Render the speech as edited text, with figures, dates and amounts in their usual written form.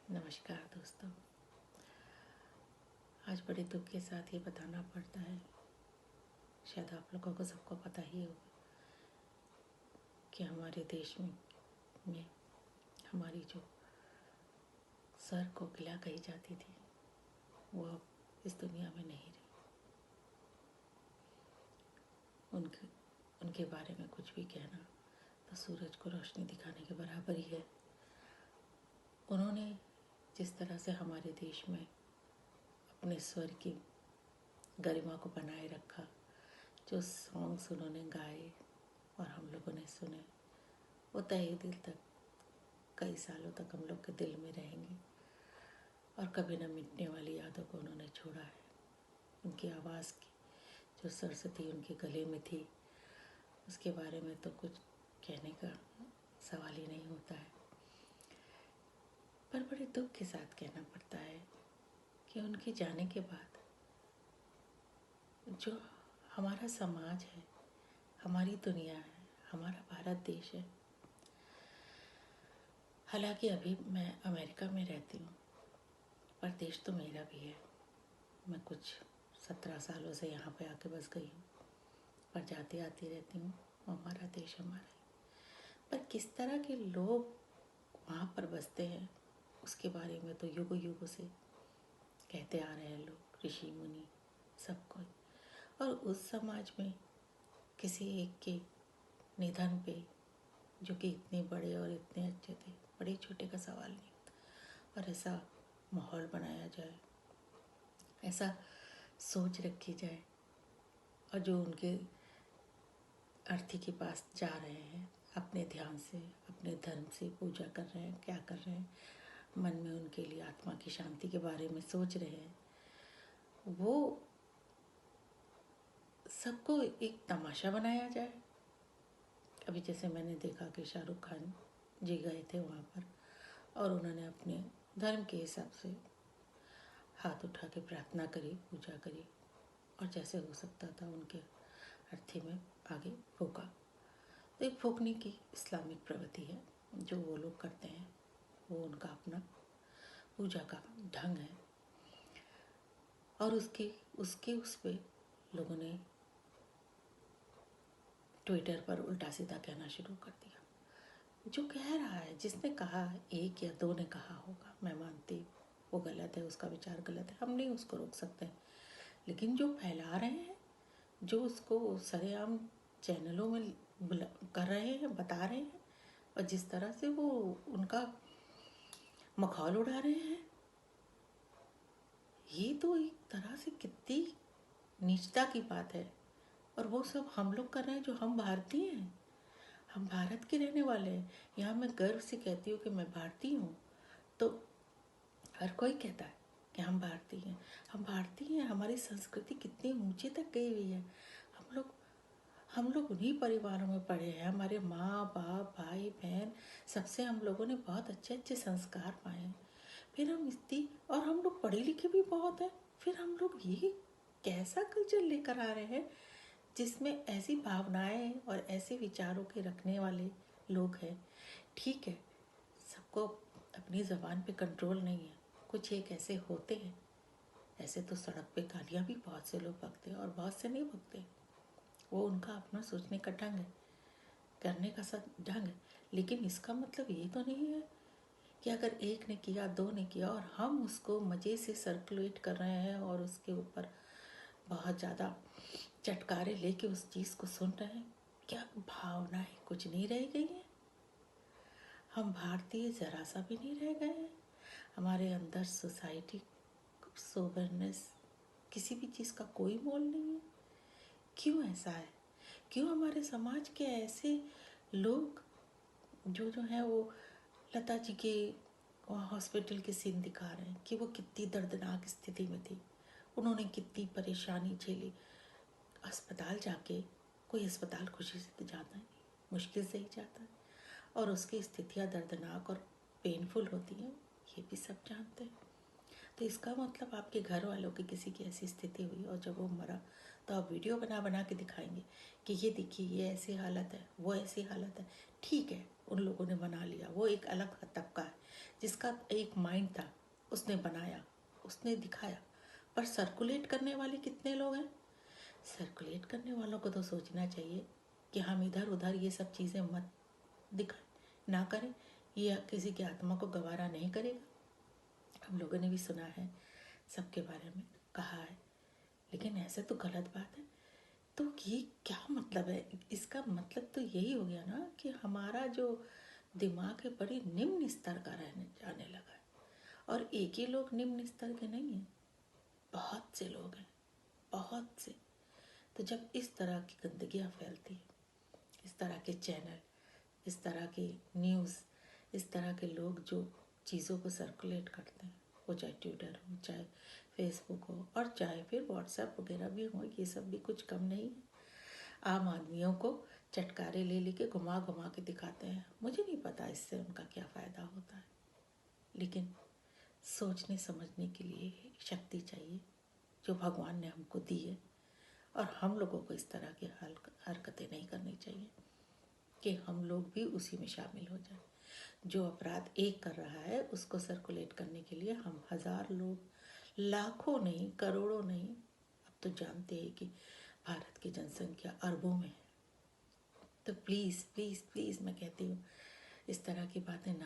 नमस्कार दोस्तों। आज बड़े दुख के साथ ये बताना पड़ता है, शायद आप लोगों को सबको पता ही होगा कि हमारे देश में हमारी जो सर कोकिला कही जाती थी वो अब इस दुनिया में नहीं रही। उनके बारे में कुछ भी कहना तो सूरज को रोशनी दिखाने के बराबर ही है। उन्होंने जिस तरह से हमारे देश में अपने स्वर की गरिमा को बनाए रखा, जो सॉन्ग्स उन्होंने गाए और हम लोगों ने सुने, वो तहे दिल तक कई सालों तक हम लोग के दिल में रहेंगे और कभी न मिटने वाली यादों को उन्होंने छोड़ा है। उनकी आवाज़ की जो सरस्वती उनके गले में थी, उसके बारे में तो कुछ कहने का सवाल ही नहीं होता है। पर बड़े दुख के साथ कहना पड़ता है कि उनके जाने के बाद जो हमारा समाज है, हमारी दुनिया है, हमारा भारत देश है। हालांकि अभी मैं अमेरिका में रहती हूँ, पर देश तो मेरा भी है। मैं कुछ 17 सालों से यहाँ पे आके बस गई हूँ, पर जाती आती रहती हूँ। हमारा देश हमारा है, पर किस तरह के लोग वहाँ पर बसते हैं उसके बारे में तो युगों युगों से कहते आ रहे हैं लोग, ऋषि मुनि सब कोई। और उस समाज में किसी एक के निधन पे, जो कि इतने बड़े और इतने अच्छे थे, बड़े छोटे का सवाल नहीं होता, और ऐसा माहौल बनाया जाए, ऐसा सोच रखी जाए, और जो उनके अर्थी के पास जा रहे हैं अपने ध्यान से, अपने धर्म से पूजा कर रहे हैं, क्या कर रहे हैं, मन में उनके लिए आत्मा की शांति के बारे में सोच रहे हैं, वो सबको एक तमाशा बनाया जाए। अभी जैसे मैंने देखा कि शाहरुख खान जी गए थे वहाँ पर और उन्होंने अपने धर्म के हिसाब से हाथ उठा के प्रार्थना करी, पूजा करी, और जैसे हो सकता था उनके अर्थी में आगे फूका। तो एक फूकने की इस्लामिक प्रवृत्ति है जो वो लोग करते हैं, वो उनका अपना पूजा का ढंग है। और उसके उस पे लोगों ने ट्विटर पर उल्टा सीधा कहना शुरू कर दिया। जो कह रहा है, जिसने कहा, एक या दो ने कहा होगा, मैं मानती वो गलत है, उसका विचार गलत है, हम नहीं उसको रोक सकते हैं। लेकिन जो फैला रहे हैं, जो उसको सरेआम चैनलों में कर रहे हैं, बता रहे हैं, और जिस तरह से वो उनका मखौल उड़ा रहे हैं, ये तो एक तरह से कितनी नीचता की बात है। और वो सब हम लोग कर रहे हैं जो हम भारतीय हैं, हम भारत के रहने वाले हैं। यहाँ मैं गर्व से कहती हूँ कि मैं भारतीय हूँ, तो हर कोई कहता है कि हम भारतीय हैं, हम भारतीय हैं। हमारी संस्कृति कितनी ऊंचे तक गई हुई है। हम लोग उन्हीं परिवारों में पढ़े हैं, हमारे माँ बाप भाई बहन सबसे हम लोगों ने बहुत अच्छे अच्छे संस्कार पाए हैं। फिर और हम लोग पढ़े लिखे भी बहुत हैं, फिर हम लोग ये कैसा कल्चर लेकर आ रहे हैं जिसमें ऐसी भावनाएं और ऐसे विचारों के रखने वाले लोग हैं। ठीक है, सबको अपनी ज़बान पे कंट्रोल नहीं है, कुछ एक ऐसे होते हैं। ऐसे तो सड़क पे गालियाँ भी बहुत से लोग बकते हैं और बहुत से नहीं बकते, वो उनका अपना सोचने का ढंग है, करने का सब ढंग है। लेकिन इसका मतलब ये तो नहीं है कि अगर एक ने किया, दो ने किया, और हम उसको मज़े से सर्कुलेट कर रहे हैं और उसके ऊपर बहुत ज़्यादा चटकारे लेके उस चीज़ को सुन रहे हैं, क्या भावनाएं कुछ नहीं रह गई हैं? हम भारतीय ज़रा सा भी नहीं रह गए हैं। हमारे अंदर सोसाइटी सोबरनेस, किसी भी चीज़ का कोई मोल नहीं है। क्यों ऐसा है? क्यों हमारे समाज के ऐसे लोग जो हैं वो लता जी के हॉस्पिटल के सीन दिखा रहे हैं कि वो कितनी दर्दनाक स्थिति में थी, उन्होंने कितनी परेशानी झेली। अस्पताल जाके कोई अस्पताल खुशी से तो जाता नहीं, मुश्किल से ही जाता है, और उसकी स्थितियाँ दर्दनाक और पेनफुल होती हैं, ये भी सब जानते हैं। तो इसका मतलब आपके घर वालों की किसी की ऐसी स्थिति हुई और जब वो मरा तो आप वीडियो बना बना के दिखाएंगे कि ये देखिए, ये ऐसी हालत है, वो ऐसी हालत है। ठीक है, उन लोगों ने बना लिया, वो एक अलग तबका है। जिसका एक माइंड था, उसने बनाया, उसने दिखाया, पर सर्कुलेट करने वाले कितने लोग हैं? सर्कुलेट करने वालों को तो सोचना चाहिए कि हम इधर उधर ये सब चीज़ें मत दिखाएं, ना करें। ये किसी की आत्मा को गवारा नहीं करेगा। हम लोगों ने भी सुना है, सबके बारे में कहा है, लेकिन ऐसे तो गलत बात है। तो ये क्या मतलब है? इसका मतलब तो यही हो गया ना कि हमारा जो दिमाग है बड़ी निम्न स्तर का रहने जाने लगा है। और एक ही लोग निम्न स्तर के नहीं हैं, बहुत से लोग हैं, बहुत से। तो जब इस तरह की गंदगियाँ फैलती है, इस तरह के चैनल, इस तरह की न्यूज़, इस तरह के लोग जो चीज़ों को सर्कुलेट करते हैं, वो चाहे ट्विटर हो, चाहे फेसबुक हो, और चाहे फिर व्हाट्सएप वगैरह भी हो, ये सब भी कुछ कम नहीं है। आम आदमियों को चटकारे ले लेके घुमा घुमा के दिखाते हैं। मुझे नहीं पता इससे उनका क्या फ़ायदा होता है, लेकिन सोचने समझने के लिए शक्ति चाहिए जो भगवान ने हमको दी है। और हम लोगों को इस तरह की हरकतें नहीं करनी चाहिए कि हम लोग भी उसी में शामिल हो जाएं। जो अपराध एक कर रहा है उसको सर्कुलेट करने के लिए हम 1000 लोग, लाखों नहीं, करोड़ों नहीं, अब तो जानते हैं कि भारत की जनसंख्या अरबों में है। तो प्लीज़ प्लीज़ प्लीज़ मैं कहती हूँ, इस तरह की बातें ना